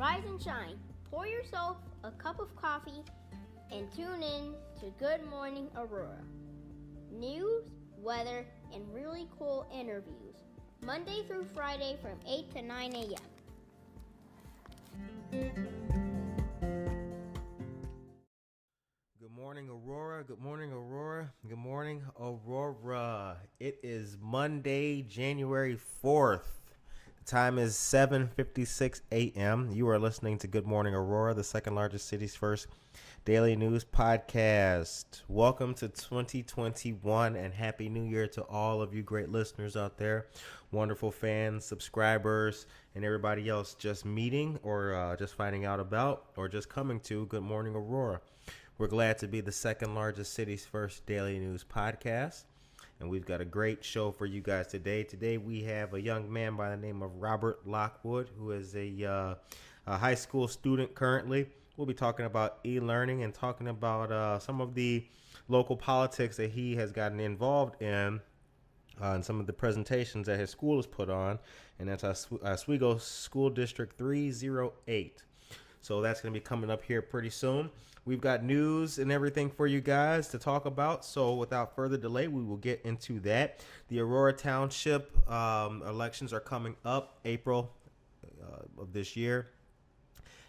Rise and shine. Pour yourself a cup of coffee and tune in to Good Morning Aurora. News, weather, and really cool interviews. Monday through Friday from 8 to 9 a.m. Good morning, Aurora. Good morning, Aurora. Good morning, Aurora. It is Monday, January 4th. The time is 7:56 a.m. You are listening to Good Morning, Aurora, the second largest city's first daily news podcast. Welcome to 2021 and Happy New Year to all of you great listeners out there, wonderful fans, subscribers, and everybody else just meeting or just finding out about or just coming to Good Morning, Aurora. We're glad to be the second largest city's first daily news podcast, and we've got a great show for you guys today. Today we have a young man by the name of Robert Lockwood, who is a high school student currently. We'll be talking about e-learning and talking about some of the local politics that he has gotten involved in and some of the presentations that his school has put on, and that's Oswego School District 308. So that's going to be coming up here pretty soon. We've got news and everything for you guys to talk about. So without further delay, we will get into that. The Aurora Township elections are coming up April of this year.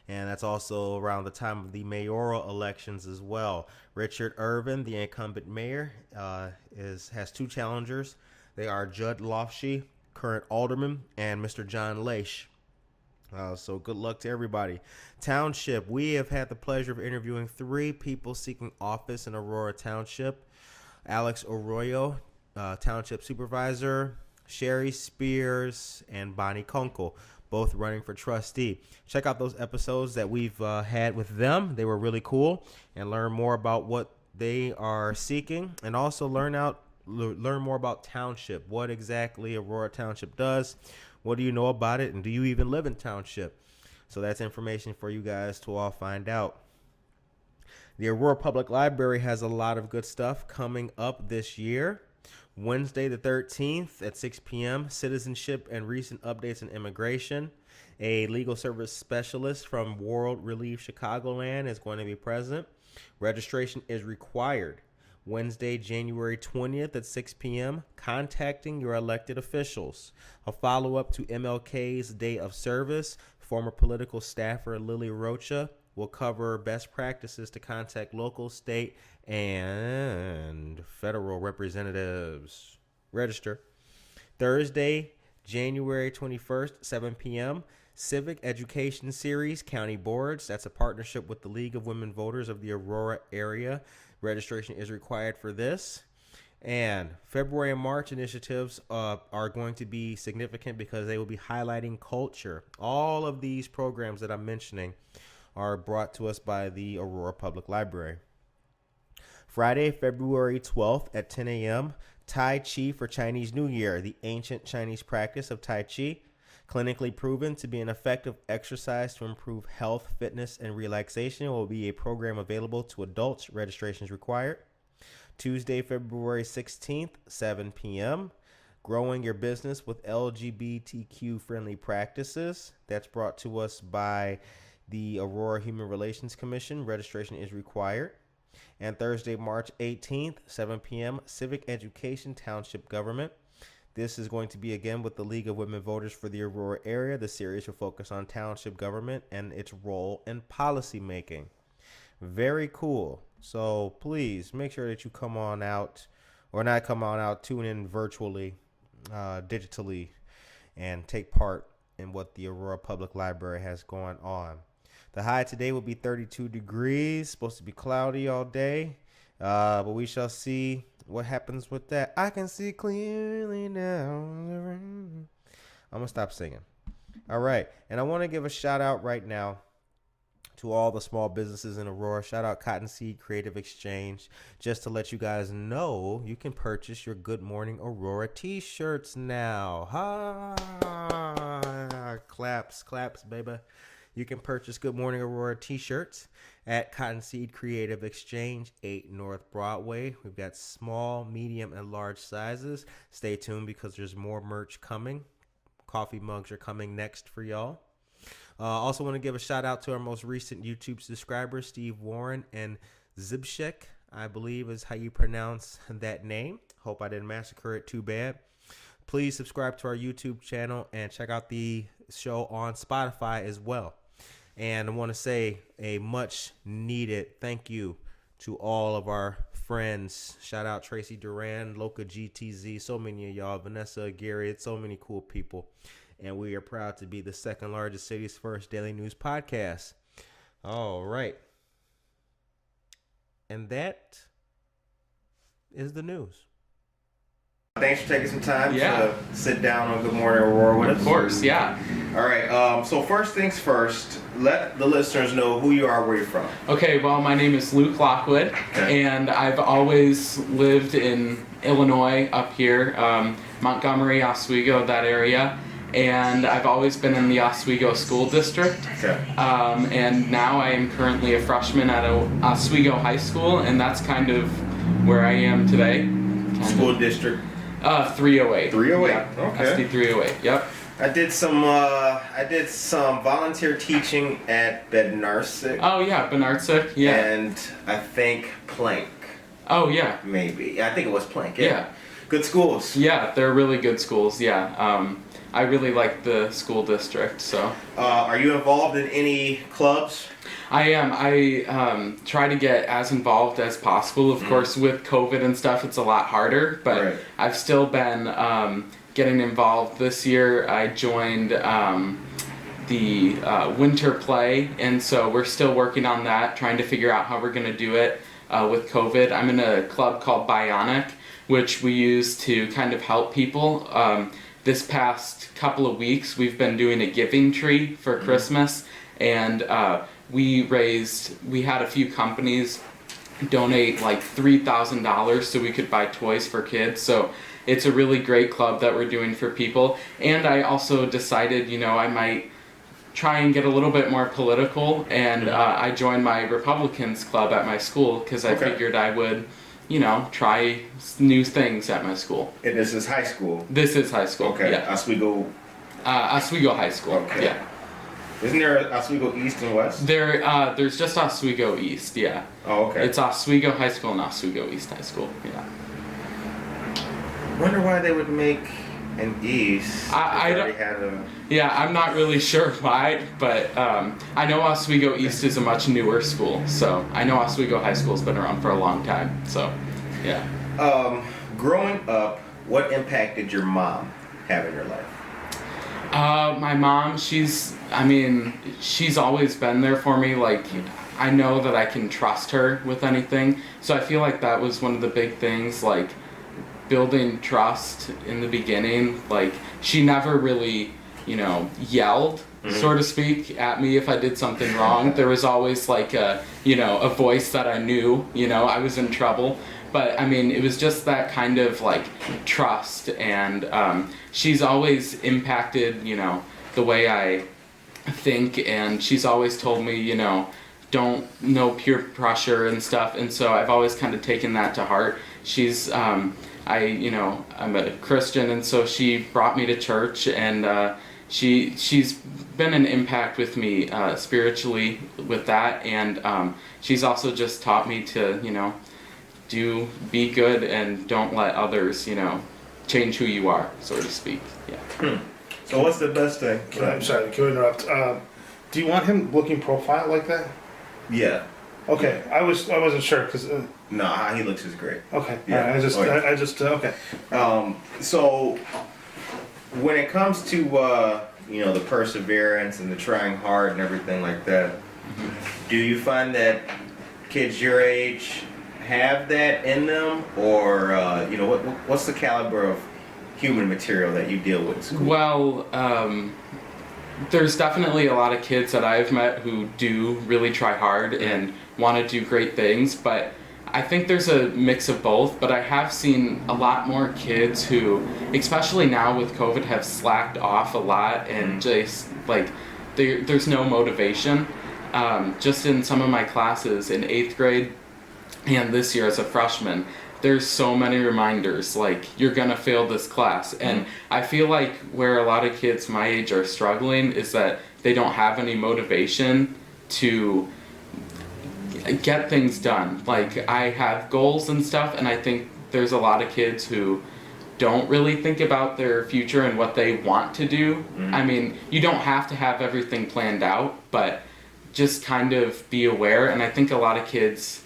And that's also around the time of the mayoral elections as well. Richard Irvin, the incumbent mayor, has two challengers. They are Judd Lofshe, current alderman, and Mr. John Laish. So good luck to everybody. Township, we have had the pleasure of interviewing three people seeking office in Aurora Township. Alex Arroyo, Township Supervisor, Sherry Spears, and Bonnie Kunkel, both running for trustee. Check out those episodes that we've had with them. They were really cool, and learn more about what they are seeking, and also learn more about Township, what exactly Aurora Township does. What do you know about it, and do you even live in Township? So that's information for you guys to all find out. The Aurora Public Library has a lot of good stuff coming up this year. Wednesday the 13th at 6 p.m., citizenship and recent updates in immigration. A legal service specialist from World Relief Chicagoland is going to be present. Registration is required. Wednesday, January 20th at 6 p.m., contacting your elected officials. A follow-up to MLK's Day of Service. Former political staffer Lily Rocha will cover best practices to contact local, state, and federal representatives. Register. Thursday, January 21st, 7 p.m., Civic Education Series, County Boards. That's a partnership with the League of Women Voters of the Aurora area. Registration is required for this. And February and March initiatives are going to be significant because they will be highlighting culture. All of these programs that I'm mentioning are brought to us by the Aurora Public Library. Friday, February 12th at 10 a.m., Tai Chi for Chinese New Year, the ancient Chinese practice of Tai Chi, clinically proven to be an effective exercise to improve health, fitness, and relaxation, will be a program available to adults. Registration is required. Tuesday, February 16th, 7 p.m., Growing Your Business with LGBTQ-Friendly Practices. That's brought to us by the Aurora Human Relations Commission. Registration is required. And Thursday, March 18th, 7 p.m., Civic Education Township Government. This is going to be again with the League of Women Voters for the Aurora area. The series will focus on township government and its role in policy making. Very cool. So please make sure that you come on out, or not come on out, tune in virtually, digitally, and take part in what the Aurora Public Library has going on. The high today will be 32 degrees, supposed to be cloudy all day, but we shall see what happens with that. I can see clearly now. I'm going to stop singing. All right. And I want to give a shout out right now to all the small businesses in Aurora. Shout out Cottonseed Creative Exchange. Just to let you guys know, you can purchase your Good Morning Aurora t-shirts now. Ha! Claps, baby. You can purchase Good Morning Aurora t-shirts at Cottonseed Creative Exchange, 8 North Broadway. We've got small, medium, and large sizes. Stay tuned because there's more merch coming. Coffee mugs are coming next for y'all. Also want to give a shout out to our most recent YouTube subscribers, Steve Warren and Zibshek, I believe is how you pronounce that name. Hope I didn't massacre it too bad. Please subscribe to our YouTube channel and check out the show on Spotify as well. And I want to say a much needed thank you to all of our friends. Shout out Tracy Duran, Loca GTZ, so many of y'all, Vanessa, Gary, it's so many cool people. And we are proud to be the second largest city's first daily news podcast. All right. And that is the news. Thanks for taking some time to sit down on Good Morning Aurora with us. Of course, yeah. All right, so first things first, let the listeners know who you are, where you're from. Okay, well, my name is Luke Lockwood, and I've always lived in Illinois up here, Montgomery, Oswego, that area. And I've always been in the Oswego School District. Okay. And now I am currently a freshman at Oswego High School, and that's kind of where I am today. School district? 308. 308. Yeah, Okay. SD 308. Yep. I did some volunteer teaching at Bednarsik. Oh yeah, Benartzik. Yeah. And I think Plank. Oh yeah. Maybe. I think it was Plank. Yeah. Good schools. Yeah, they're really good schools. Yeah. I really like the school district. So. Are you involved in any clubs? I am. I try to get as involved as possible. Of course, with COVID and stuff, it's a lot harder. But I've still been getting involved. This year, I joined the winter play, and so we're still working on that, trying to figure out how we're going to do it with COVID. I'm in a club called Bionic, which we use to kind of help people. This past couple of weeks, we've been doing a giving tree for Christmas, and we had a few companies donate like $3,000 so we could buy toys for kids. So it's a really great club that we're doing for people. And I also decided, I might try and get a little bit more political, and I joined my Republicans club at my school because I figured I would, try new things at my school. And this is high school? This is high school. Okay. Yeah. Oswego? Oswego High School. Okay. Yeah. Isn't there Oswego East and West? There's just Oswego East, yeah. Oh, okay. It's Oswego High School and Oswego East High School, yeah. Wonder why they would make an East. Yeah, I'm not really sure why, but I know Oswego East is a much newer school, so I know Oswego High School's been around for a long time, so yeah. Growing up, what impact did your mom have in your life? My mom, she's always been there for me. Like, I know that I can trust her with anything. So I feel like that was one of the big things, like building trust in the beginning. Like, she never really, yelled, so to speak, at me if I did something wrong. There was always like a voice that I knew, I was in trouble. But it was just that kind of like trust, and she's always impacted, the way I think, and she's always told me, don't no peer pressure and stuff, and so I've always kind of taken that to heart. She's, I'm a Christian, and so she brought me to church, and she's been an impact with me spiritually with that, and she's also just taught me to, be good and don't let others, change who you are, so to speak. Yeah. So what's the best thing? I'm sorry, can I interrupt? Do you want him looking profile like that? Yeah. Okay, I wasn't sure because. No, how he looks is great. Okay. Yeah. I just okay. So when it comes to the perseverance and the trying hard and everything like that, do you find that kids your age have that in them, or what's the caliber of human material that you deal with in school? Well, there's definitely a lot of kids that I've met who do really try hard and want to do great things, but I think there's a mix of both. But I have seen a lot more kids who, especially now with COVID, have slacked off a lot and just like there's no motivation. Just in some of my classes in 8th grade and this year as a freshman, there's so many reminders, like, you're gonna fail this class. And I feel like where a lot of kids my age are struggling is that they don't have any motivation to get things done. Like, I have goals and stuff, and I think there's a lot of kids who don't really think about their future and what they want to do. I mean, you don't have to have everything planned out, but just kind of be aware. And I think a lot of kids,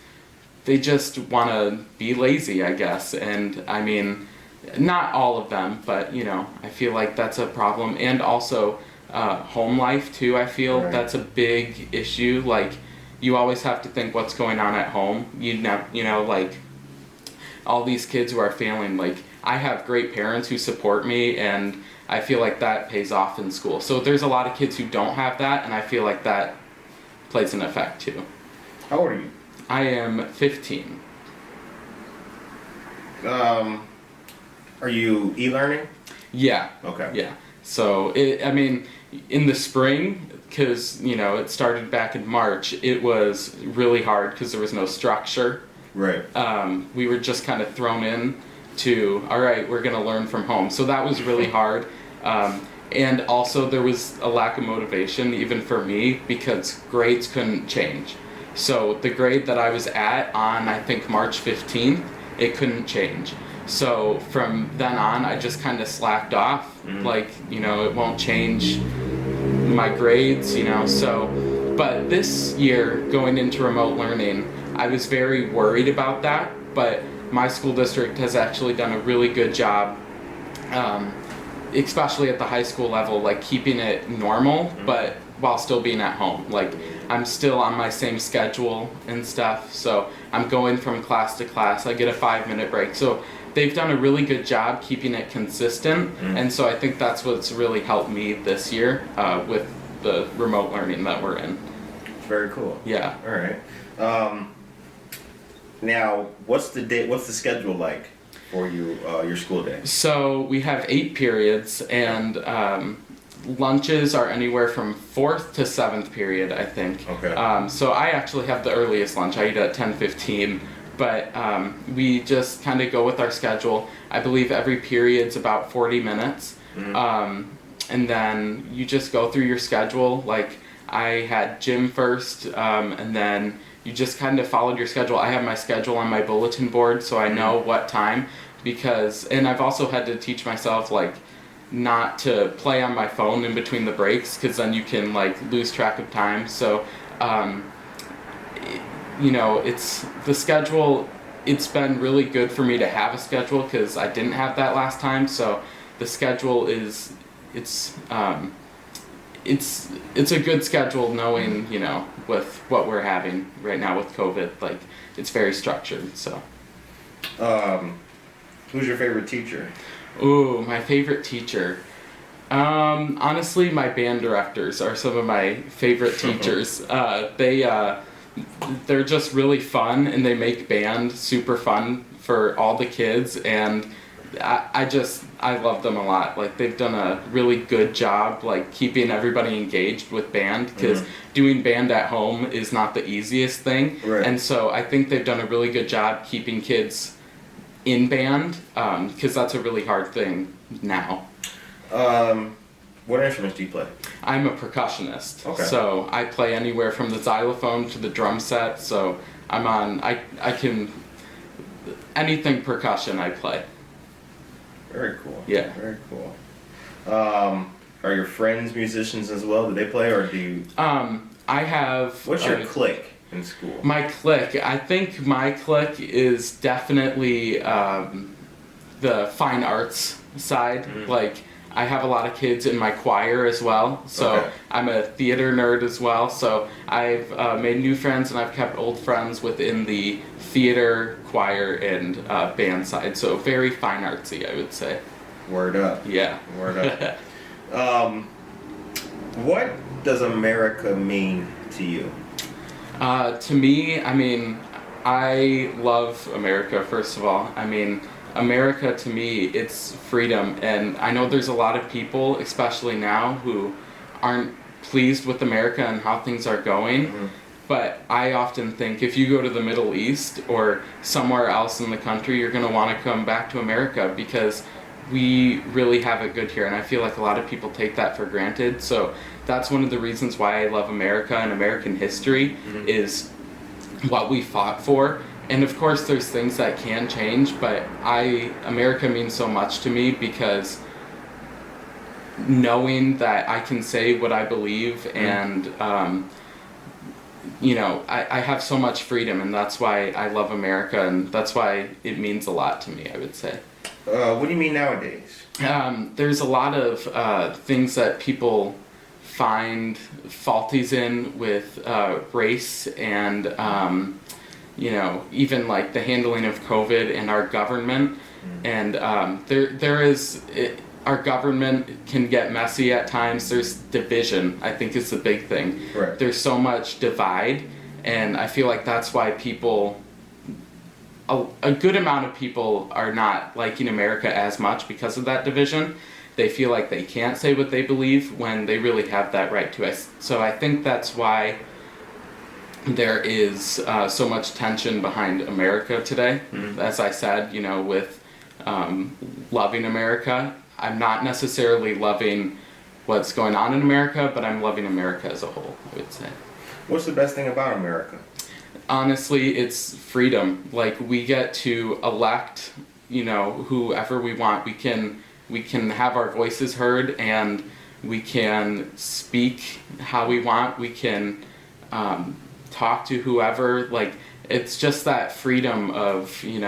they just want to be lazy, I guess. And I mean, not all of them, but you know, I feel like that's a problem. And also home life too, I feel that's a big issue. Like, you always have to think what's going on at home. You know, like, all these kids who are failing, like, I have great parents who support me, and I feel like that pays off in school. So there's a lot of kids who don't have that, and I feel like that plays an effect too. How old are you? I am 15. Are you e-learning? Yeah. Okay. Yeah. So, I mean, in the spring, because, you know, it started back in March, it was really hard because there was no structure. Right. We were just kind of thrown in to, all right, we're going to learn from home. So that was really hard. And also there was a lack of motivation, even for me, because grades couldn't change. So the grade that I was at on, I think, March 15th, it couldn't change. So from then on, I just kind of slacked off. Like, you know, it won't change my grades, you know. So, but this year, going into remote learning, I was very worried about that. But my school district has actually done a really good job, especially at the high school level, like keeping it normal, but while still being at home. Like, I'm still on my same schedule and stuff, so I'm going from class to class. I get a 5-minute break. So they've done a really good job keeping it consistent, and so I think that's what's really helped me this year with the remote learning that we're in. Very cool. Yeah. All right. Now, what's the schedule like for you, your school day? So we have 8 periods, and lunches are anywhere from 4th to 7th period, I think. Okay. So I actually have the earliest lunch. I eat at 10:15, but we just kind of go with our schedule. I believe every period's about 40 minutes, and then you just go through your schedule. Like, I had gym first, and then you just kind of followed your schedule. I have my schedule on my bulletin board, so I know what time, and I've also had to teach myself, like, not to play on my phone in between the breaks, because then you can, like, lose track of time. So, you know, it's the schedule. It's been really good for me to have a schedule, because I didn't have that last time. So the schedule is, it's a good schedule, knowing, you know, with what we're having right now with COVID, like, it's very structured. So who's your favorite teacher? Ooh, my favorite teacher. Honestly, my band directors are some of my favorite teachers. They're just really fun, and they make band super fun for all the kids, and I love them a lot. Like, they've done a really good job, like, keeping everybody engaged with band, because doing band at home is not the easiest thing. Right. And so I think they've done a really good job keeping kids in band, because that's a really hard thing now. What instruments do you play? I'm a percussionist. Okay. So I play anywhere from the xylophone to the drum set. So I can, anything percussion I play. Very cool. Yeah. Very cool. Are your friends musicians as well? Do they play, or do you? I have. What's your clique in school? My clique. I think my clique is definitely the fine arts side. Like, I have a lot of kids in my choir as well, so I'm a theater nerd as well. So I've made new friends, and I've kept old friends within the theater, choir, and band side. So very fine artsy, I would say. Word up. Yeah. Word up. What does America mean to you? To me, I mean, I love America, first of all. I mean, America, to me, it's freedom. And I know there's a lot of people, especially now, who aren't pleased with America and how things are going. But I often think if you go to the Middle East or somewhere else in the country, you're going to want to come back to America because we really have it good here. And I feel like a lot of people take that for granted. So that's one of the reasons why I love America and American history is what we fought for. And of course there's things that can change, but America means so much to me because knowing that I can say what I believe and I have so much freedom, and that's why I love America, and that's why it means a lot to me, I would say. What do you mean nowadays? There's a lot of things that people find faulties in with race and even like the handling of COVID and our government. And our government can get messy at times. There's division, I think, is the big thing. Right. There's so much divide, and I feel like that's why a good amount of people are not liking America as much because of that division. They feel like they can't say what they believe when they really have that right to. So I think that's why there is so much tension behind America today. As I said, with loving America. I'm not necessarily loving what's going on in America, but I'm loving America as a whole, I would say. What's the best thing about America? Honestly, it's freedom. Like, we get to elect, whoever we want. We can have our voices heard, and we can speak how we want. We can talk to whoever. Like, it's just that freedom of, you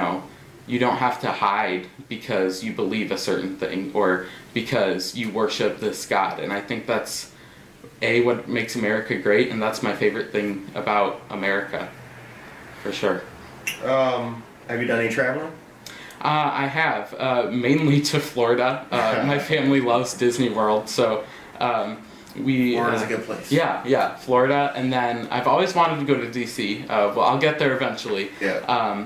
don't have to hide because you believe a certain thing or because you worship this God. And I think that's what makes America great, and that's my favorite thing about America, for sure. Have you done any traveling? I have, mainly to Florida. My family loves Disney World, so Florida's a good place. Yeah, Florida, and then I've always wanted to go to DC. Well, I'll get there eventually. Yeah.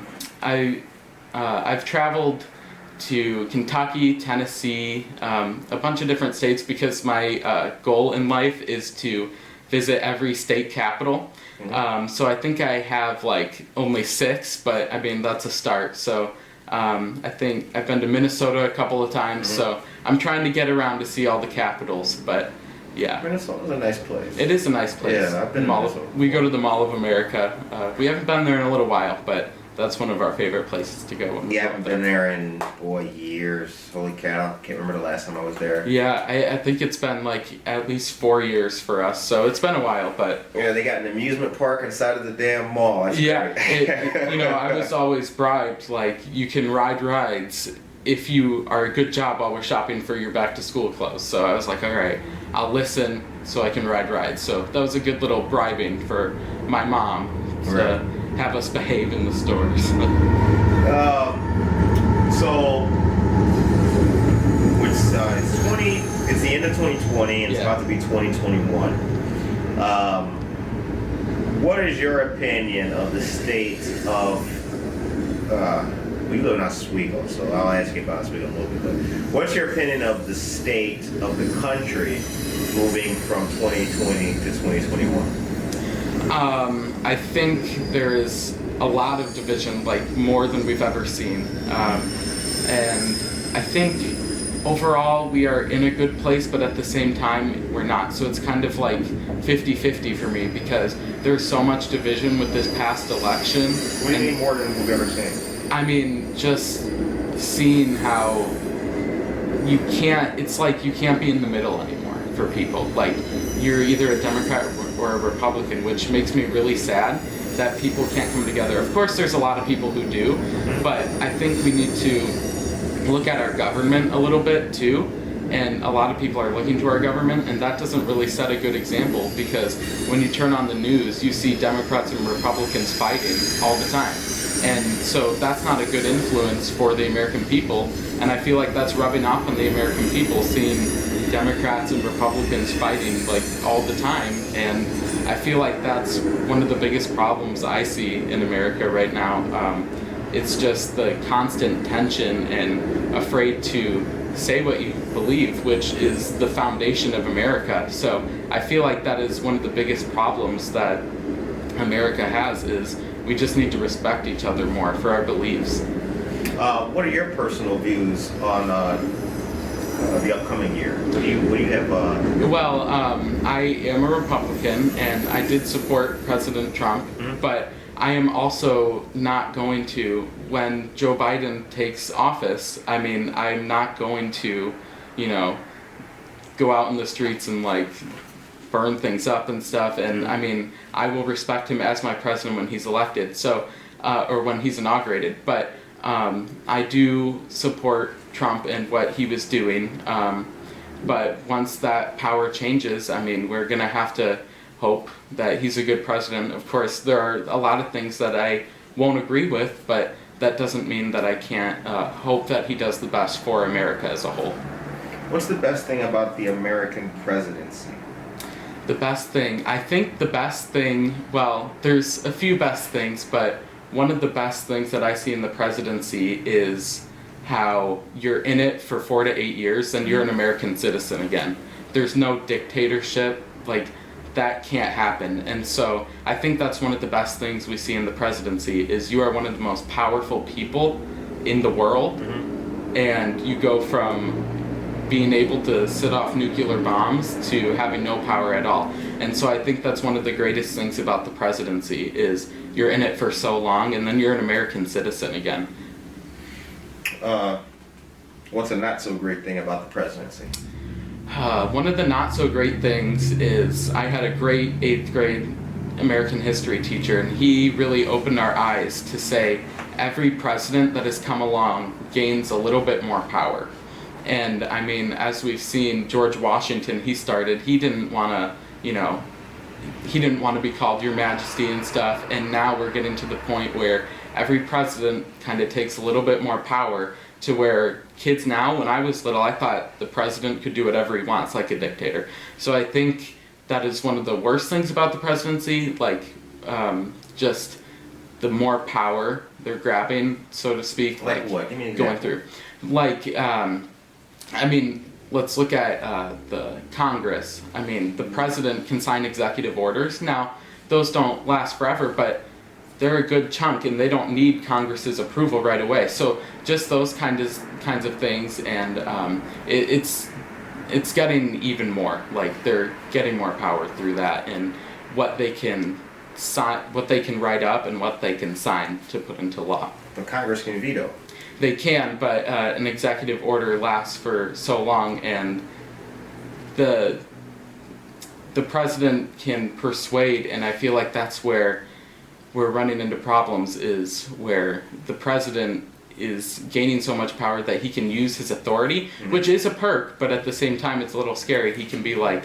I've traveled to Kentucky, Tennessee, a bunch of different states because my goal in life is to visit every state capital. So I think I have only 6, but I mean that's a start. So I think I've been to Minnesota a couple of times. So I'm trying to get around to see all the capitals, but yeah. Minnesota's a nice place. It is a nice place. Yeah, I've been to Minnesota. We go to the Mall of America. We haven't been there in a little while, but that's one of our favorite places to go. Yeah, I haven't been there in, years. Holy cow. Can't remember the last time I was there. Yeah, I think it's been at least 4 years for us, so it's been a while, but... Yeah, they got an amusement park inside of the damn mall. That's great. I was always bribed, you can ride rides if you are a good job while we're shopping for your back-to-school clothes. So I was like, all right, I'll listen so I can ride rides. So that was a good little bribing for my mom to have us behave in the stores. It's the end of 2020 and it's about to be 2021. What is your opinion of the state of we live in Oswego, so I'll ask you about Oswego a little bit, but what's your opinion of the state of the country moving from 2020 to 2021? I think there is a lot of division, more than we've ever seen. And I think overall we are in a good place, but at the same time we're not. So it's kind of 50-50 for me because there's so much division with this past election. What do you mean more than we've ever seen? I mean, just seeing how it's you can't be in the middle anymore for people. You're either a Democrat or a Republican, which makes me really sad that people can't come together. Of course, there's a lot of people who do, but I think we need to look at our government a little bit too. And a lot of people are looking to our government, and that doesn't really set a good example because when you turn on the news, you see Democrats and Republicans fighting all the time. And so that's not a good influence for the American people, and I feel like that's rubbing off on the American people, seeing Democrats and Republicans fighting all the time, and I feel like that's one of the biggest problems I see in America right now. It's just the constant tension and afraid to say what you believe, which is the foundation of America. So I feel like that is one of the biggest problems that America has is we just need to respect each other more for our beliefs. What are your personal views on the upcoming year? What do you have? Well, I am a Republican, and I did support President Trump, but I am also not going to, when Joe Biden takes office, I mean, I'm not going to, go out in the streets and like burn things up and stuff. And I mean, I will respect him as my president when he's elected, so or when he's inaugurated. But I do support Trump and what he was doing. But once that power changes, I mean, we're gonna have to hope that he's a good president. Of course, there are a lot of things that I won't agree with, but that doesn't mean that I can't hope that he does the best for America as a whole. What's the best thing about the American presidency? The best thing, I think the best thing, well, there's a few best things, but one of the best things that I see in the presidency is how you're in it for 4 to 8 years and you're an American citizen again. There's no dictatorship, like that can't happen. And so I think that's one of the best things we see in the presidency is you are one of the most powerful people in the world, and you go from being able to set off nuclear bombs to having no power at all. And so I think that's one of the greatest things about the presidency is you're in it for so long and then you're an American citizen again. What's a not so great thing about the presidency? One of the not so great things is I had a great 8th grade American history teacher, and he really opened our eyes to say every president that has come along gains a little bit more power. And I mean, as we've seen, George Washington, he didn't want to, he didn't want to be called Your Majesty and stuff, and now we're getting to the point where every president kind of takes a little bit more power to where kids now, when I was little, I thought the president could do whatever he wants, like a dictator. So I think that is one of the worst things about the presidency, like just the more power they're grabbing, so to speak. Like what? Give me an going example. through. Like, I mean, let's look at the Congress. I mean, the president can sign executive orders. Now, those don't last forever, but they're a good chunk, and they don't need Congress's approval right away. So just those kinds of things, and it's getting even more. Like they're getting more power through that, and what they can write up, and what they can sign to put into law. But Congress can veto. They can, but an executive order lasts for so long, and the president can persuade, and I feel like that's where we're running into problems, is where the president is gaining so much power that he can use his authority, which is a perk, but at the same time it's a little scary. He can be like,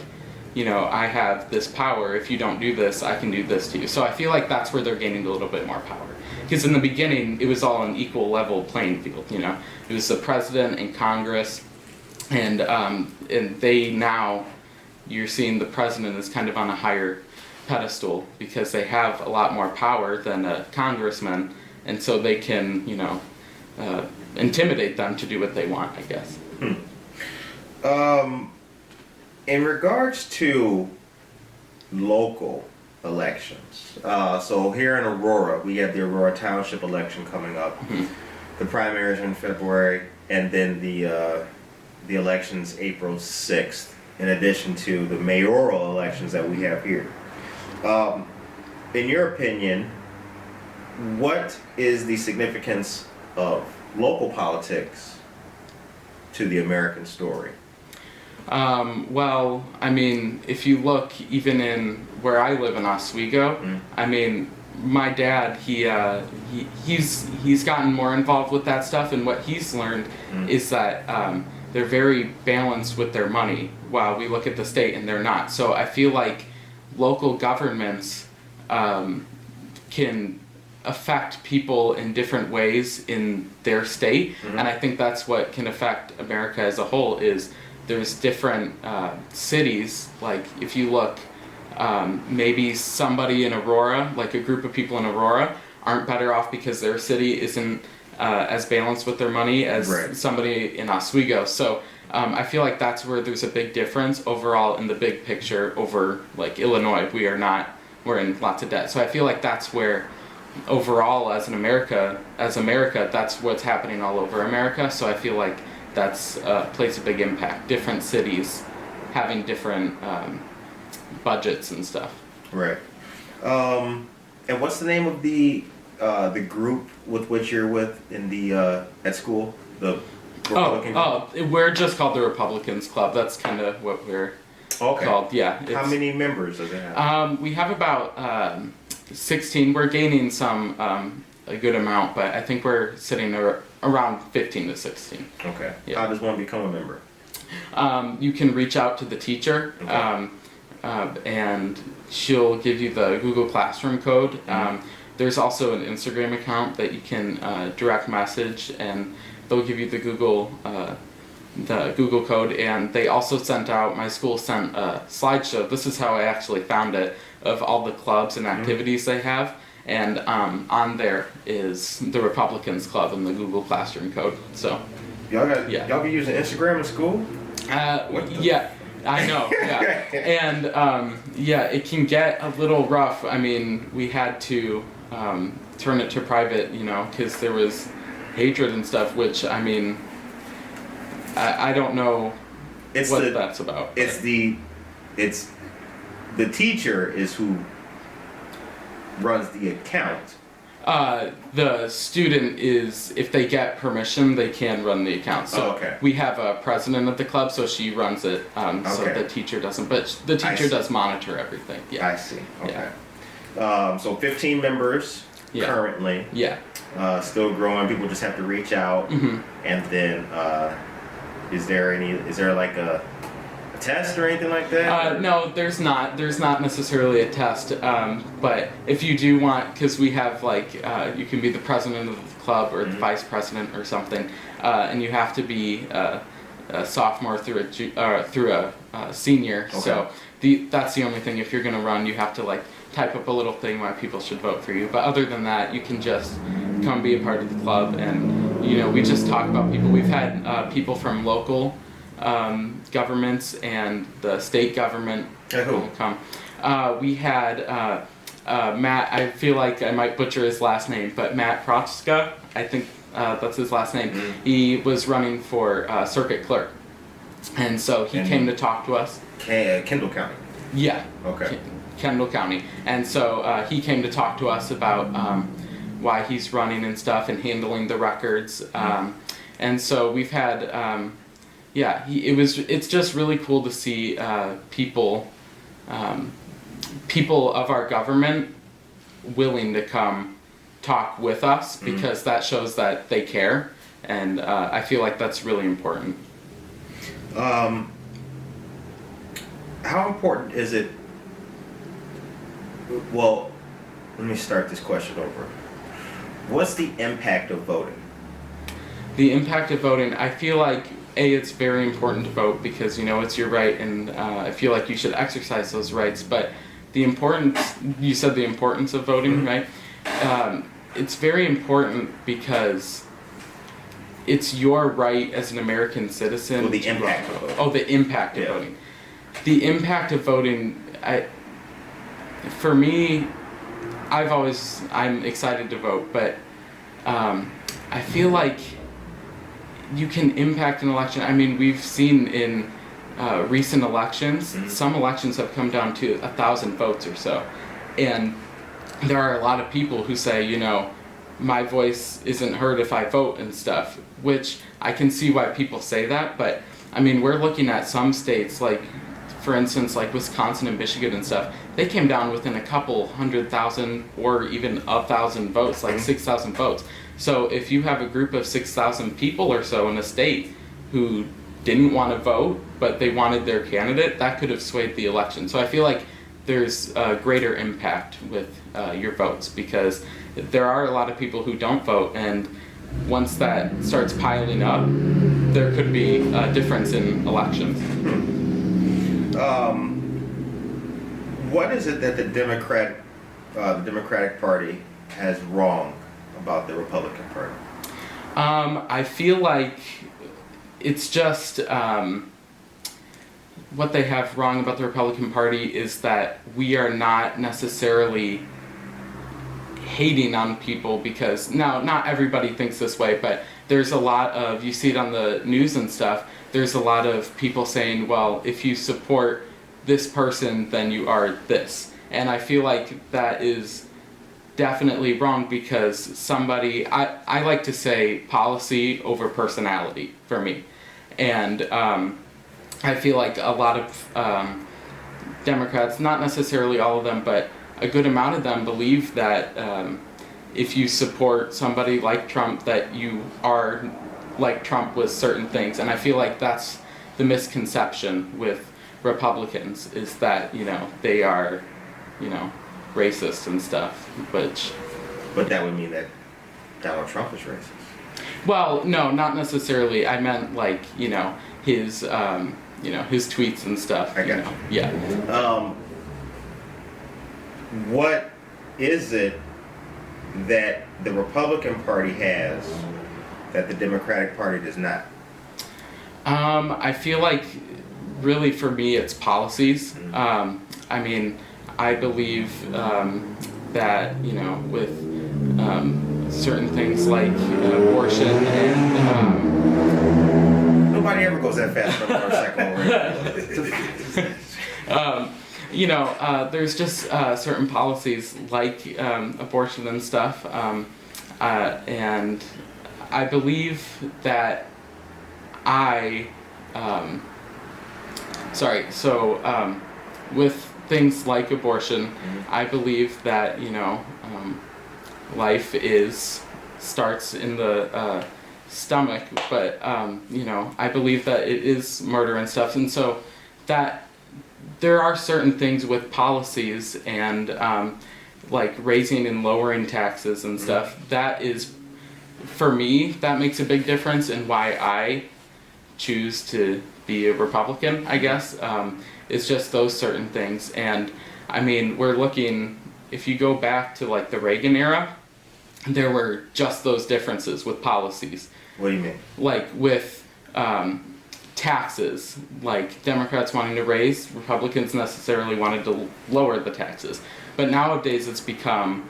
I have this power, if you don't do this, I can do this to you. So I feel like that's where they're gaining a little bit more power. Because in the beginning, it was all an equal level playing field, It was the president and Congress, and they now, you're seeing the president is kind of on a higher pedestal because they have a lot more power than a congressman, and so they can, intimidate them to do what they want, I guess. In regards to local elections, so here in Aurora, we have the Aurora Township election coming up. The primaries are in February, and then the elections April 6th, in addition to the mayoral elections that we have here. In your opinion, what is the significance of local politics to the American story? Well, I mean, if you look even in where I live in Oswego, I mean, my dad, he's gotten more involved with that stuff, and what he's learned is that they're very balanced with their money, while we look at the state and they're not. So I feel like local governments can affect people in different ways in their state, and I think that's what can affect America as a whole. Is there's different cities, like if you look, maybe somebody in Aurora, like a group of people in Aurora, aren't better off because their city isn't as balanced with their money as somebody in Oswego. So I feel like that's where there's a big difference overall in the big picture over like Illinois. We are not we're in lots of debt. So I feel like that's where overall as America, that's what's happening all over America. So I feel like that's plays a big impact. Different cities having different budgets and stuff. Right. And what's the name of the group with which you're with in the at school? The Republican group? We're just called the Republicans Club. That's kind of what we're called. Yeah. How many members does it have? We have about 16. We're gaining some a good amount, but I think we're sitting around 15 to 16. Okay. Yeah. How does one become a member? You can reach out to the teacher, and she'll give you the Google Classroom code. There's also an Instagram account that you can direct message, and they'll give you the Google code. And they also my school sent a slideshow. This is how I actually found it, of all the clubs and activities they have. And on there is the Republicans Club and the Google Classroom code. So y'all be using Instagram in school? Yeah, I know. Yeah, and it can get a little rough. I mean, we had to turn it to private, because there was hatred and stuff. Which, I mean, I don't know what that's about. It's the teacher is who runs the account. The student is, if they get permission, they can run the account. So we have a president of the club, so she runs it. So the teacher doesn't, but the teacher does monitor everything. Yeah. I see. Okay. Yeah. So 15 members currently. Yeah. Still growing. People just have to reach out. And then, is there like a test or anything like that? No, there's not. There's not necessarily a test. But if you do want, because we have you can be the president of the club or the vice president or something, and you have to be a sophomore through a senior. Okay. So that's the only thing. If you're gonna run, you have to type up a little thing why people should vote for you. But other than that, you can just come be a part of the club, and we just talk about people. We've had people from local governments and the state government come. We had Matt, I feel like I might butcher his last name, but Matt Prochska, I think that's his last name. He was running for circuit clerk, and so he came to talk to us. Kendall County. Yeah. Okay. Kendall County, and so he came to talk to us about why he's running and stuff and handling the records, and so we've had. It's just really cool to see people of our government willing to come talk with us, because that shows that they care, and I feel like that's really important. How important is it? Well, let me start this question over. What's the impact of voting? The impact of voting, I feel like it's very important to vote because it's your right, and I feel like you should exercise those rights. But you said the importance of voting, right? It's very important because it's your right as an American citizen. Well, the impact of voting. Oh, the impact of voting. The impact of voting, for me, I'm excited to vote, but I feel like you can impact an election. I mean, we've seen in recent elections, some elections have come down to 1,000 votes or so. And there are a lot of people who say, my voice isn't heard if I vote and stuff, which I can see why people say that. But I mean, we're looking at some states, for instance, Wisconsin and Michigan and stuff, they came down within a couple 100,000 or even 1,000 votes, 6,000 votes. So if you have a group of 6,000 people or so in a state who didn't want to vote, but they wanted their candidate, that could have swayed the election. So I feel like there's a greater impact with your votes, because there are a lot of people who don't vote, and once that starts piling up, there could be a difference in elections. What is it that the Democratic Party has wrong about the Republican Party? I feel like it's just what they have wrong about the Republican Party is that we are not necessarily hating on people, because now not everybody thinks this way, but there's a lot of, you see it on the news and stuff, there's a lot of people saying, well, if you support this person, then you are this. And I feel like that is definitely wrong, because somebody, I like to say policy over personality for me. And I feel like a lot of Democrats, not necessarily all of them, but a good amount of them believe that if you support somebody like Trump, that you are like Trump with certain things. And I feel like that's the misconception with Republicans, is that, you know, they are, you know, racist and stuff, which... But that would mean that Donald Trump is racist. Well, no, not necessarily. I meant, like, you know, his tweets and stuff. I got you. Yeah. What is it that the Republican Party has that the Democratic Party does not? I feel like, really, for me, it's policies. Mm-hmm. I mean, I believe that, you know, with certain things like abortion and... Nobody ever goes that fast for a second. You know, there's just certain policies like abortion and stuff, and I believe that with things like abortion, I believe that, you know, life starts in the stomach, but you know, I believe that it is murder and stuff, and so that there are certain things with policies and like raising and lowering taxes and stuff, that is, for me, that makes a big difference in why I choose to be a Republican, I guess. It's just those certain things. And I mean, we're looking, if you go back to like the Reagan era, there were just those differences with policies. What do you mean? Like with taxes, like Democrats wanting to raise, Republicans necessarily wanted to lower the taxes. But nowadays it's become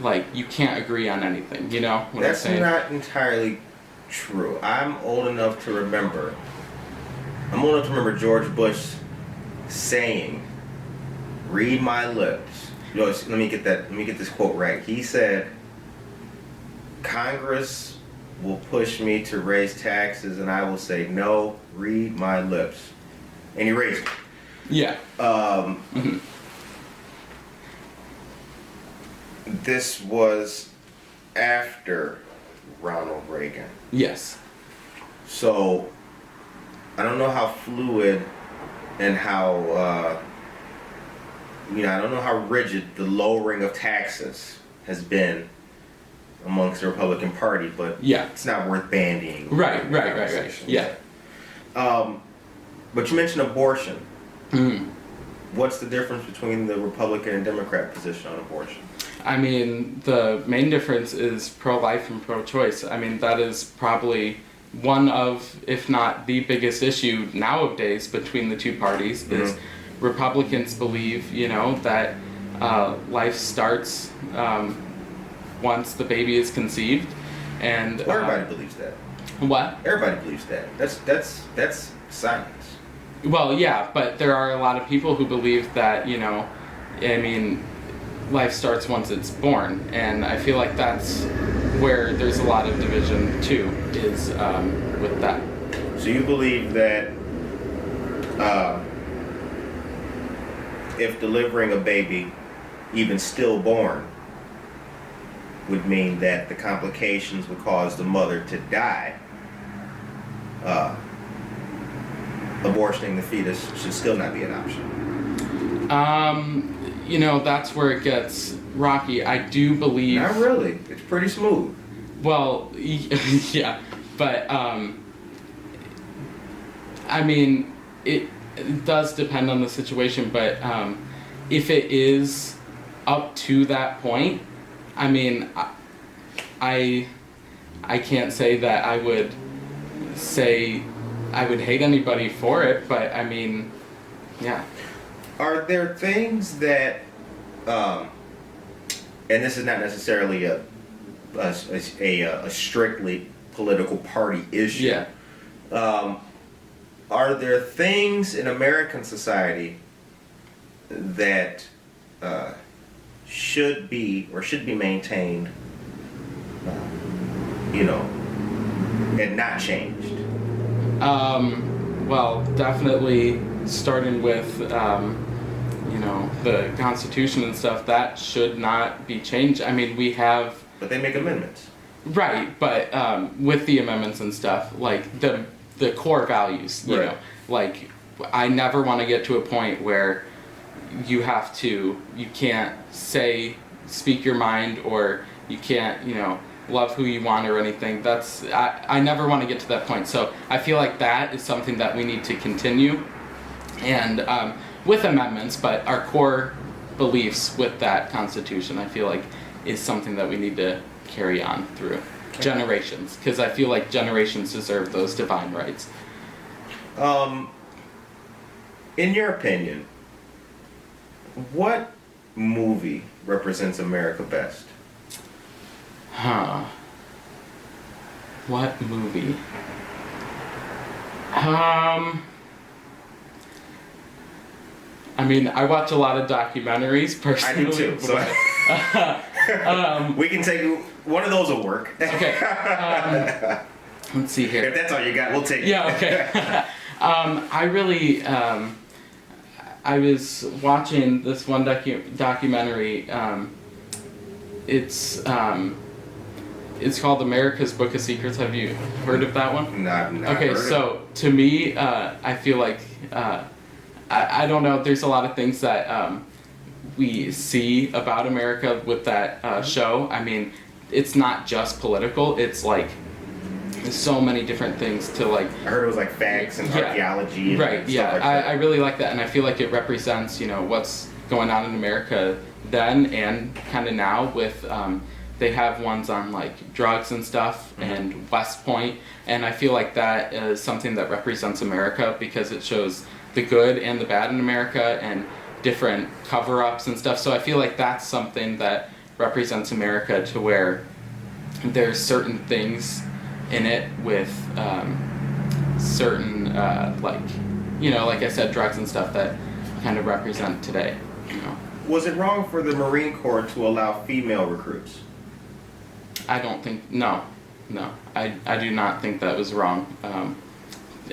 like you can't agree on anything, you know what That's I'm saying? not entirely true. I'm old enough to remember George Bush saying, "Read my lips." You know, let me get this quote right. He said, "Congress will push me to raise taxes, and I will say no. Read my lips," and he raised it. Yeah. This was after Ronald Reagan. Yes. So I don't know how fluid and how I don't know how rigid the lowering of taxes has been amongst the Republican Party, but yeah, it's not worth bandying. Right. Yeah. But you mentioned abortion. Mm. What's the difference between the Republican and Democrat position on abortion? I mean, the main difference is pro-life and pro-choice. I mean, that is probably one of, if not the biggest issue nowadays between the two parties, is Republicans believe, you know, that life starts once the baby is conceived, and Everybody believes that. What? Everybody believes that. That's science. Well, yeah, but there are a lot of people who believe that, you know, I mean, life starts once it's born, and I feel like that's where there's a lot of division too, is with that. So you believe that if delivering a baby, even stillborn, would mean that the complications would cause the mother to die, abortioning the fetus should still not be an option? You know, that's where it gets rocky. I do believe... Not really. It's pretty smooth. Well, yeah, but I mean, it does depend on the situation, but if it is up to that point, I mean, I can't say that I would say I would hate anybody for it, but I mean, yeah. Are there things that, and this is not necessarily a strictly political party issue. Yeah. Are there things in American society that should be maintained, and not changed? Well, definitely starting with, the Constitution and stuff, that should not be changed. I mean, we have... But they make amendments. Right, but with the amendments and stuff, like the core values, you know, like I never want to get to a point where you can't speak your mind, or you can't, love who you want or anything. I never want to get to that point. So I feel like that is something that we need to continue, and with amendments, but our core beliefs with that Constitution, I feel like, is something that we need to carry on through generations, because I feel like generations deserve those divine rights. In your opinion, what movie represents America best? What movie? I mean, I watch a lot of documentaries personally. I do too. So we can take one of those will work. Okay. Let's see here. If that's all you got, we'll take it. Yeah. Okay. I really. I was watching this one documentary. It's called America's Book of Secrets. Have you heard of that one? Not okay, so to me, I feel like I don't know. There's a lot of things that we see about America with that show. I mean, it's not just political. It's like there's so many different things to like. I heard it was like facts and archaeology. And right. Stuff like that. I really like that, and I feel like it represents what's going on in America then and kind of now with. They have ones on like drugs and stuff and West Point, and I feel like that is something that represents America because it shows the good and the bad in America and different cover-ups and stuff. So I feel like that's something that represents America, to where there's certain things in it with certain like I said, drugs and stuff that kind of represent today. Was it wrong for the Marine Corps to allow female recruits? I don't think, no, I do not think that was wrong.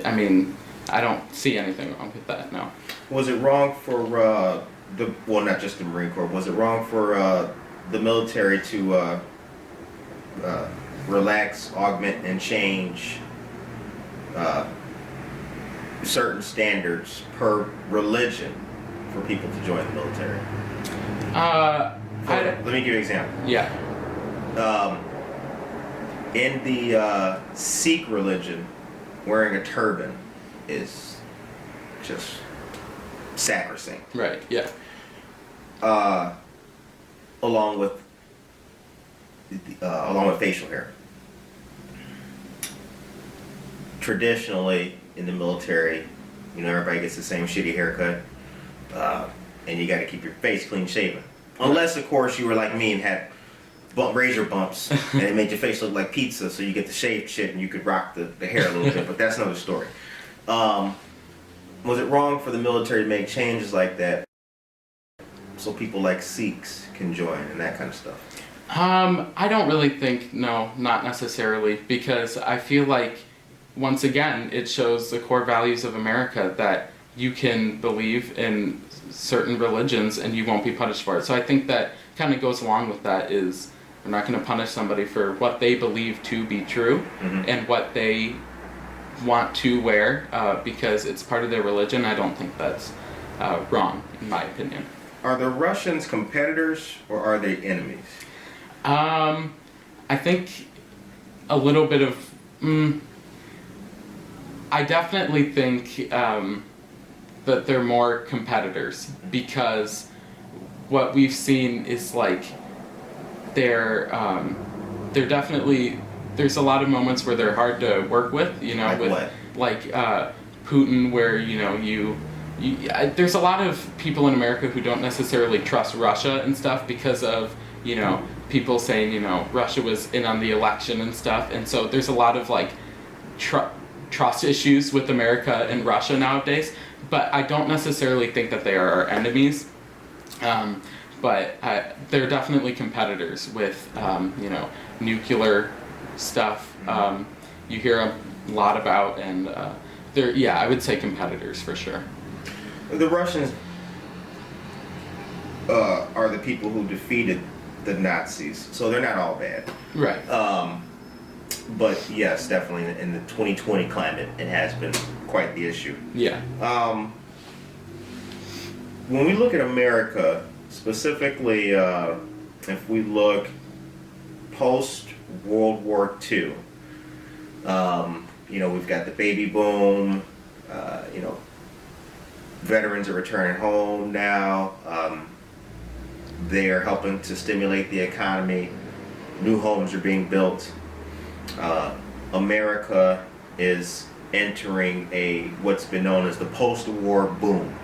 I mean, I don't see anything wrong with that, no. Was it wrong for not just the Marine Corps, was it wrong for the military to relax, augment, and change certain standards per religion for people to join the military? Let me give you an example. Yeah. In the Sikh religion, wearing a turban is just sacrosanct. Right. Yeah. Along with facial hair. Traditionally, in the military, everybody gets the same shitty haircut, and you got to keep your face clean shaven. Unless, of course, you were like me and had razor bumps, and it made your face look like pizza, so you get the shaved shit and you could rock the hair a little bit, but that's another story. Was it wrong for the military to make changes like that so people like Sikhs can join and that kind of stuff? I don't really think, no, not necessarily, because I feel like, once again, it shows the core values of America, that you can believe in certain religions and you won't be punished for it. So I think that kind of goes along with that, is we're not going to punish somebody for what they believe to be true and what they want to wear because it's part of their religion. I don't think that's wrong, in my opinion. Are the Russians competitors or are they enemies? I think a little bit of... I definitely think that they're more competitors, because what we've seen is like they're definitely, there's a lot of moments where they're hard to work with, Like with what? like Putin, where there's a lot of people in America who don't necessarily trust Russia and stuff because of people saying Russia was in on the election and stuff, and so there's a lot of like trust issues with America and Russia nowadays. But I don't necessarily think that they are our enemies. But they're definitely competitors with nuclear stuff. You hear a lot about, and I would say competitors for sure. The Russians are the people who defeated the Nazis, so they're not all bad. Right. But yes, definitely in the 2020 climate, it has been quite the issue. Yeah. When we look at America, specifically, if we look post World War II, we've got the baby boom. Veterans are returning home now. They are helping to stimulate the economy. New homes are being built. America is entering what's been known as the post-war boom.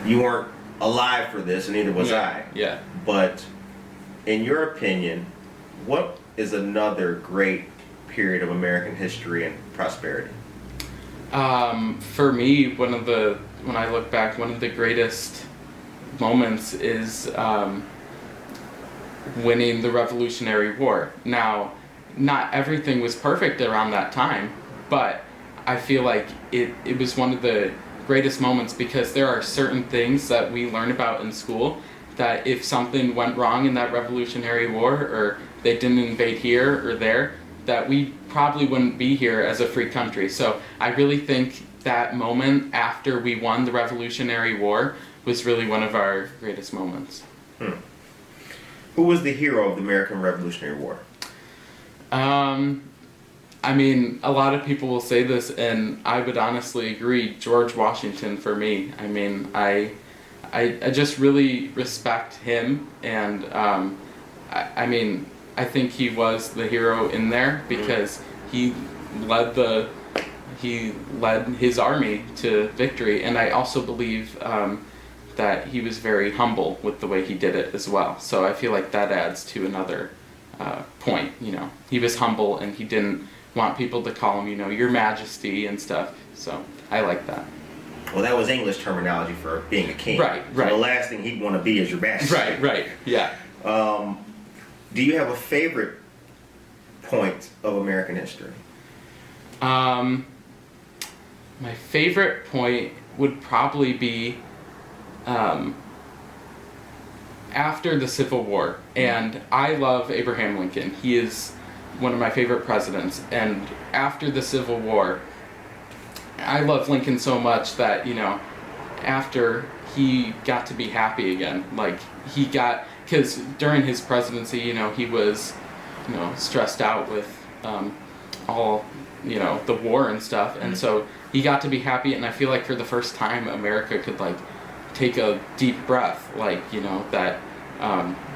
You weren't alive for this, and neither was I. Yeah. But in your opinion, what is another great period of American history and prosperity? For me, when I look back, one of the greatest moments is winning the Revolutionary War. Now, not everything was perfect around that time, but I feel like it was one of the greatest moments because there are certain things that we learn about in school that if something went wrong in that Revolutionary War, or they didn't invade here or there, that we probably wouldn't be here as a free country. So I really think that moment after we won the Revolutionary War was really one of our greatest moments. Who was the hero of the American Revolutionary War? I mean, a lot of people will say this, and I would honestly agree, George Washington for me. I mean, I just really respect him, and I think he was the hero in there because he led his army to victory, and I also believe that he was very humble with the way he did it as well. So I feel like that adds to another point. He was humble, and he didn't want people to call him, Your Majesty and stuff. So I like that. Well, that was English terminology for being a king. Right. So the last thing he'd want to be is your majesty. Right, yeah. Do you have a favorite point of American history? My favorite point would probably be after the Civil War. And I love Abraham Lincoln. He is one of my favorite presidents. And after the Civil War, I love Lincoln so much that, after he got to be happy again, because during his presidency, he was, stressed out with all, the war and stuff. And so he got to be happy, and I feel like for the first time, America could, take a deep breath, that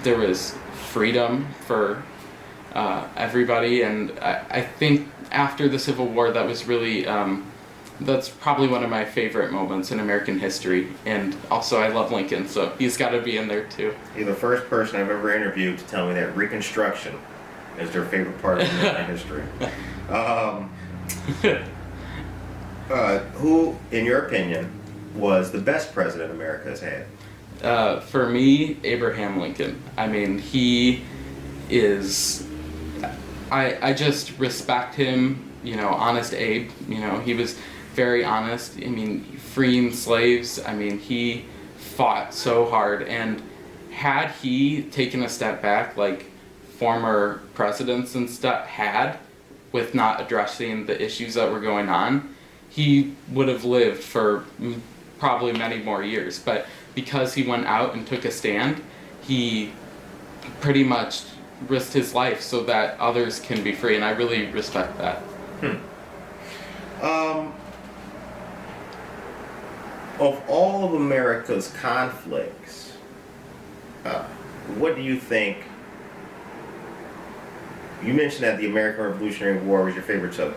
there was freedom for everybody. And I think after the Civil War, that was really... that's probably one of my favorite moments in American history. And also I love Lincoln, so he's got to be in there too. You're the first person I've ever interviewed to tell me that Reconstruction is their favorite part of American history. Who, in your opinion, was the best president America has had? For me, Abraham Lincoln. I mean, he is... I just respect him, Honest Abe. He was very honest. I mean, freeing slaves. I mean, he fought so hard. And had he taken a step back, like former presidents and stuff had, with not addressing the issues that were going on, he would have lived for probably many more years. But because he went out and took a stand, he pretty much risked his life so that others can be free, and I really respect that. Of all of America's conflicts, what do you think you mentioned that the American Revolutionary War was your favorite to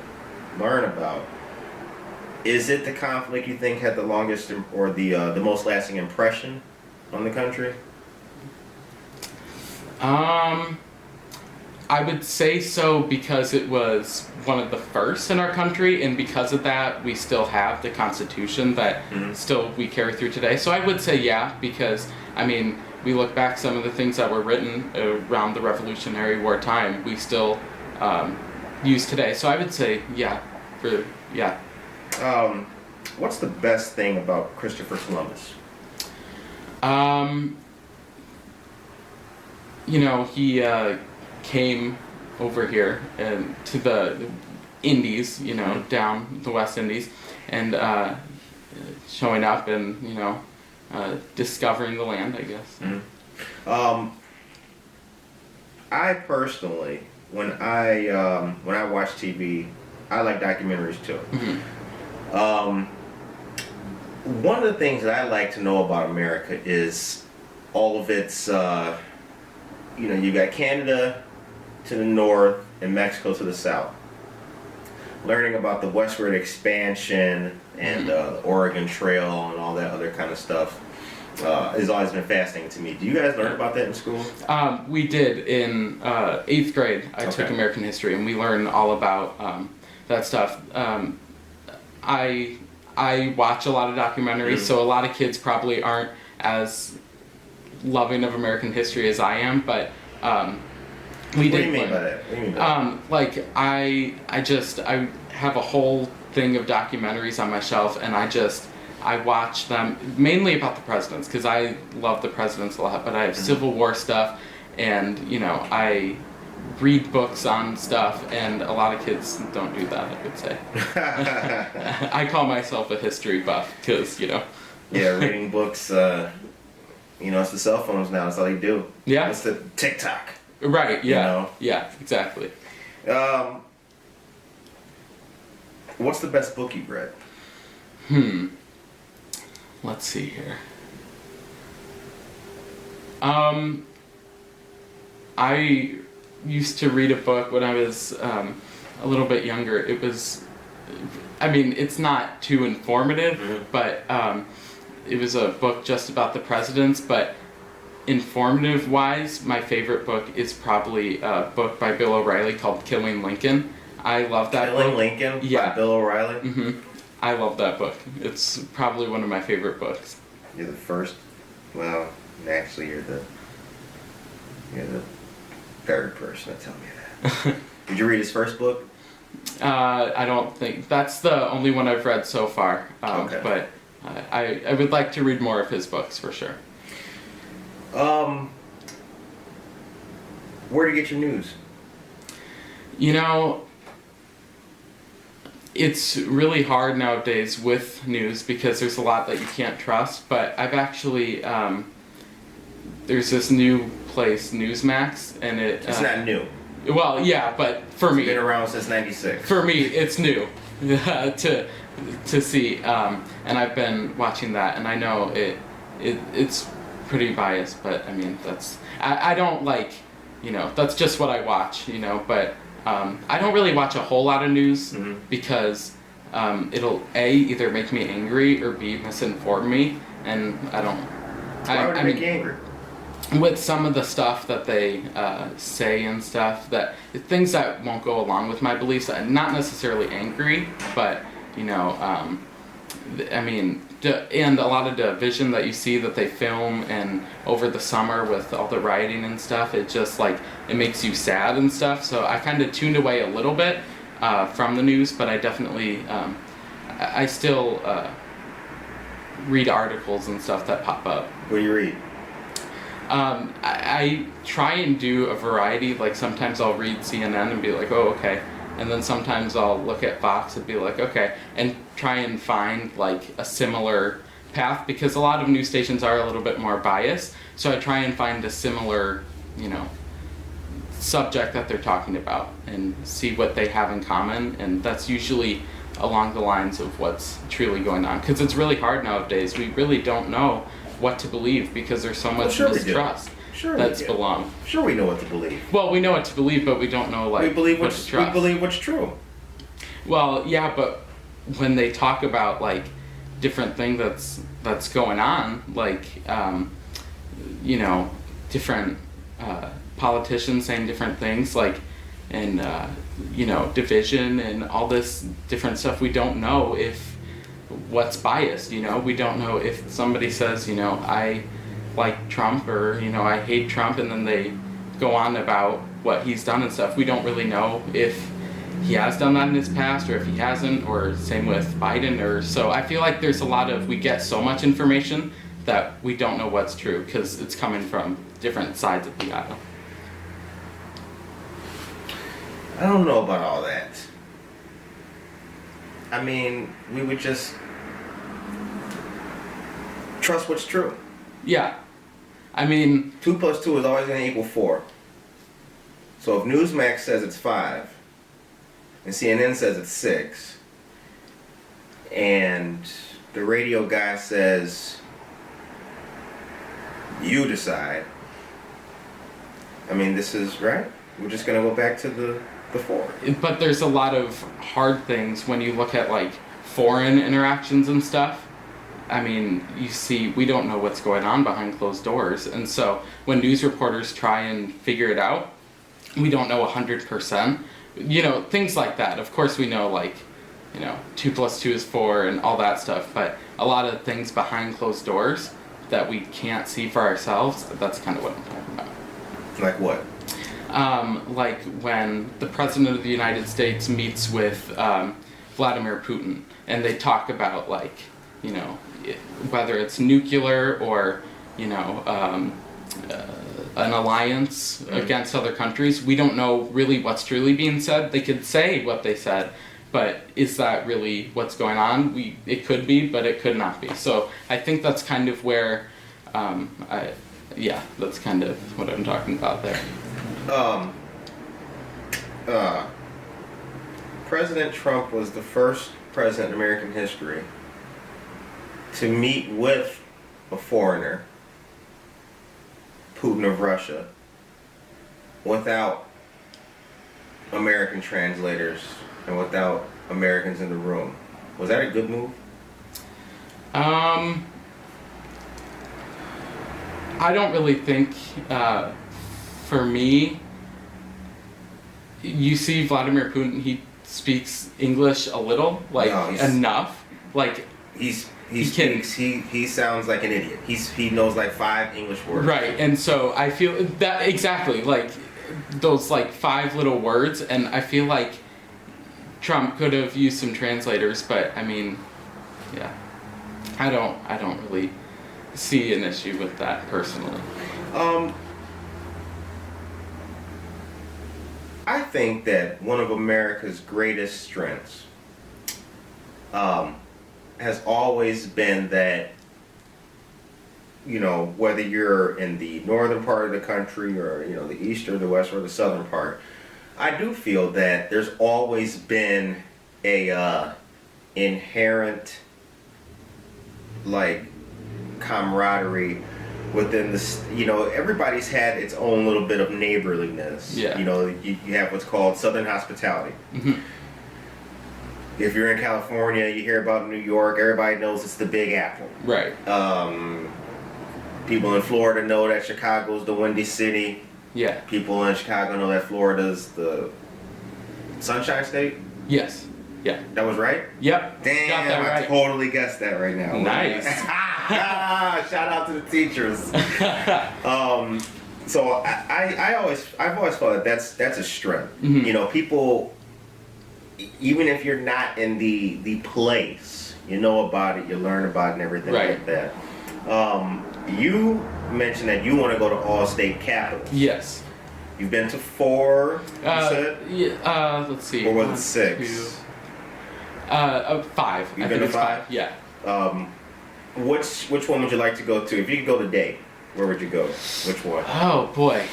learn about. Is it the conflict you think had the longest or the most lasting impression on the country? I would say so because it was one of the first in our country, and because of that, we still have the Constitution that still we carry through today. So I would say yeah, because I mean, we look back some of the things that were written around the Revolutionary War time, we still use today. So I would say yeah, yeah. What's the best thing about Christopher Columbus? You know, he came over here and to the Indies, you know, down the West Indies, and showing up and, you know, discovering the land, I guess. I personally, when I watch TV, I like documentaries too. One of the things that I like to know about America is all of its, you know, you got Canada to the north and Mexico to the south. Learning about the westward expansion and the Oregon Trail and all that other kind of stuff has always been fascinating to me. Do you guys learn about that in school? We did in 8th grade. I took American history, and we learned all about that stuff. I watch a lot of documentaries, so a lot of kids probably aren't as loving of American history as I am, but we did. What do you mean by that? What do you mean by that? Like I have a whole thing of documentaries on my shelf, and I watch them mainly about the presidents because I love the presidents a lot. But I have Civil War stuff, and you know I read books on stuff, and a lot of kids don't do that, I would say. I call myself a history buff because, you know. Yeah, reading books, you know, it's the cell phones now, that's all they do. Yeah. It's the TikTok. Right, yeah. You know? Yeah, exactly. What's the best book you've read? Let's see here. I used to read a book when I was a little bit younger. It was, I mean, it's not too informative, but it was a book just about the presidents, but informative wise, my favorite book is probably a book by Bill O'Reilly called Killing Lincoln. I love that book. Killing Lincoln by Bill O'Reilly? I love that book. It's probably one of my favorite books. You're the first, well, actually you're the third person to tell me that. Did you read his first book? I don't think that's the only one I've read so far. But I would like to read more of his books for sure. Where do you get your news? You know, it's really hard nowadays with news because there's a lot that you can't trust. But I've actually there's this new place, Newsmax, and it's not new. Well, yeah, but for me, it's been around since '96. For me, it's new to see, and I've been watching that, and I know it's pretty biased, but I mean I don't like, you know, that's just what I watch, you know, but I don't really watch a whole lot of news because it'll A, either make me angry or B, misinform me, and I don't. Why would it make you angry? With some of the stuff that they say and stuff, that things that won't go along with my beliefs. I'm not necessarily angry, but you know, I mean, and a lot of division that you see that they film and over the summer with all the rioting and stuff, it just like it makes you sad and stuff. So I kind of tuned away a little bit from the news, but I definitely I still read articles and stuff that pop up. What do you read? I try and do a variety. Like sometimes I'll read CNN and be like, oh, okay. And then sometimes I'll look at Fox and be like, okay. And try and find like a similar path because a lot of news stations are a little bit more biased. So I try and find a similar, you know, subject that they're talking about and see what they have in common. And that's usually along the lines of what's truly going on. Because it's really hard nowadays. We really don't know what to believe because there's so much mistrust. Sure that's we do. belong. Sure, we know what to believe. Well, we know what to believe, but we don't know like We believe what to what's trust. true. Well, yeah, but when they talk about like different thing that's going on, like different politicians saying different things, like and division and all this different stuff. We don't know if what's biased. We don't know if somebody says I like Trump or I hate Trump, and then they go on about what he's done and stuff. We don't really know if he has done that in his past or if he hasn't, or same with Biden. Or so I feel like there's we get so much information that we don't know what's true because it's coming from different sides of the aisle. I don't know about all that. I mean, we would just trust what's true. Yeah. I mean, 2 + 2 is always going to equal 4. So if Newsmax says it's 5, and CNN says it's 6, and the radio guy says you decide, I mean, this is right. We're just going to go back to the 4. but there's a lot of hard things when you look at like foreign interactions and stuff. I mean, we don't know what's going on behind closed doors, and so when news reporters try and figure it out, we don't know 100%. Things like that. Of course, we know 2 + 2 is 4 and all that stuff, but a lot of things behind closed doors that we can't see for ourselves. That's kind of what I'm talking about. Like what? Like when the President of the United States meets with Vladimir Putin, and they talk about whether it's nuclear or an alliance against other countries. We don't know really what's truly being said. They could say what they said, but is that really what's going on? It could be, but it could not be. So I think that's kind of where that's kind of what I'm talking about there. President Trump was the first president in American history to meet with a foreigner, Putin of Russia, without American translators and without Americans in the room. Was that a good move? I don't really think, for me, you see Vladimir Putin, he speaks English a little, enough. He sounds like an idiot. He knows 5 English words. Right, and so I feel that exactly, those 5 little words, and I feel like Trump could have used some translators, but I mean, yeah. I don't really see an issue with that personally. I think that one of America's greatest strengths has always been that, whether you're in the northern part of the country or, the east or the west or the southern part, I do feel that there's always been a inherent, camaraderie within this. Everybody's had its own little bit of neighborliness. Yeah. You have what's called Southern hospitality. Mm-hmm. If you're in California, you hear about New York, everybody knows it's the Big Apple. Right. People in Florida know that Chicago's the Windy City. Yeah. People in Chicago know that Florida's the Sunshine State. Yes. Yeah. That was right? Yep. Damn, got that right. I totally guessed that right now. Nice. Shout out to the teachers. So I've always felt that that's a strength. Mm-hmm. People, even if you're not in the place, you know about it, you learn about it and everything like that. You mentioned that you want to go to all state capitals. Yes. You've been to 4, you said? Yeah, let's see. Or was it 6? 5. You've been to 5? Yeah. Which one would you like to go to? If you could go today, where would you go? Which one? Oh boy.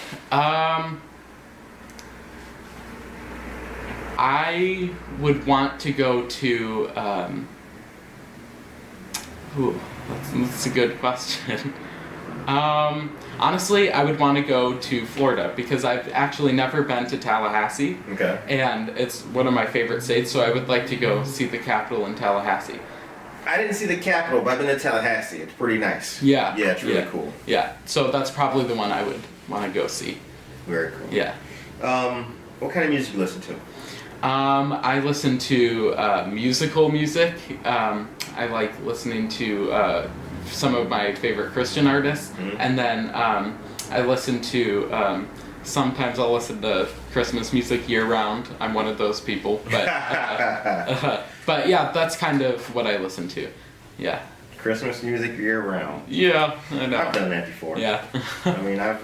I would want to go to. That's a good question. Honestly, I would want to go to Florida because I've actually never been to Tallahassee. Okay. And it's one of my favorite states, so I would like to go see the Capitol in Tallahassee. I didn't see the Capitol, but I've been to Tallahassee. It's pretty nice. Yeah. Yeah, it's really cool. Yeah, so that's probably the one I would want to go see. Very cool. Yeah. What kind of music do you listen to? I listen to musical music. I like listening to some of my favorite Christian artists, and then I listen to. Sometimes I'll listen to Christmas music year round. I'm one of those people, but but yeah, that's kind of what I listen to. Yeah. Christmas music year round. Yeah, I know. I've done that before. Yeah. I mean, I've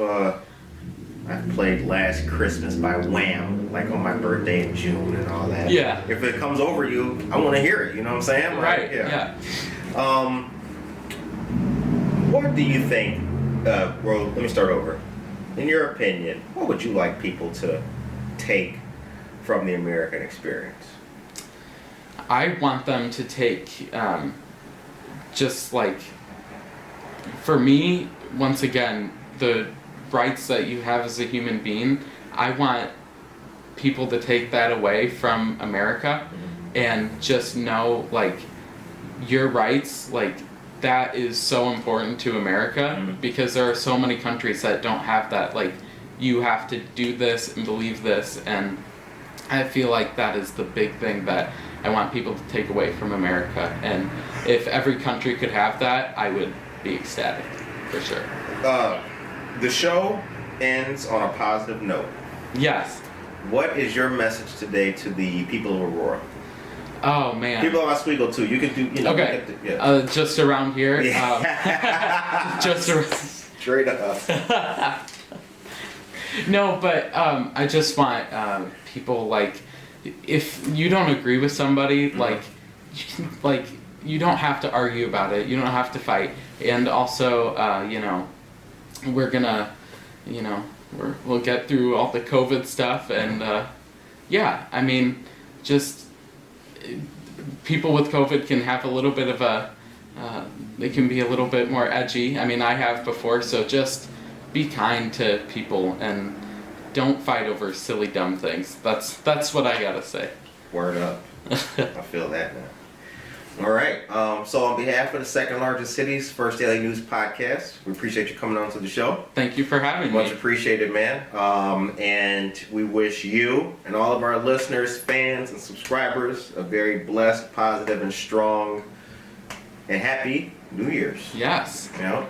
played Last Christmas by Wham, like on my birthday in June and all that. Yeah. If it comes over you, I want to hear it. You know what I'm saying? Right. Yeah. What do you think? Well, let me start over. In your opinion, what would you like people to take from the American experience? I want them to take, just like, for me, once again, the rights that you have as a human being, I want people to take that away from America and just know, like, your rights, like, that is so important to America because there are so many countries that don't have that. Like, you have to do this and believe this, and I feel like that is the big thing that I want people to take away from America. And if every country could have that, I would be ecstatic, for sure. The show ends on a positive note. Yes. What is your message today to the people of Aurora? Oh man. People of Oswego too. You can do. You know, okay. Just around here. Yeah. Just straight up. No, but I just want people, like, if you don't agree with somebody, like, you don't have to argue about it. You don't have to fight. And also, you know, we're gonna, you know, we'll get through all the COVID stuff, and yeah, I mean, just people with COVID can have a little bit of a, they can be a little bit more edgy. I mean, I have before, so just be kind to people and don't fight over silly, dumb things. That's what I gotta say. Word up. I feel that now. All right. So on behalf of the second largest city's first daily news podcast, we appreciate you coming on to the show. Thank you for having me. Much appreciated, man. And we wish you and all of our listeners, fans, and subscribers a very blessed, positive, and strong, and happy New Year's. Yes. You know,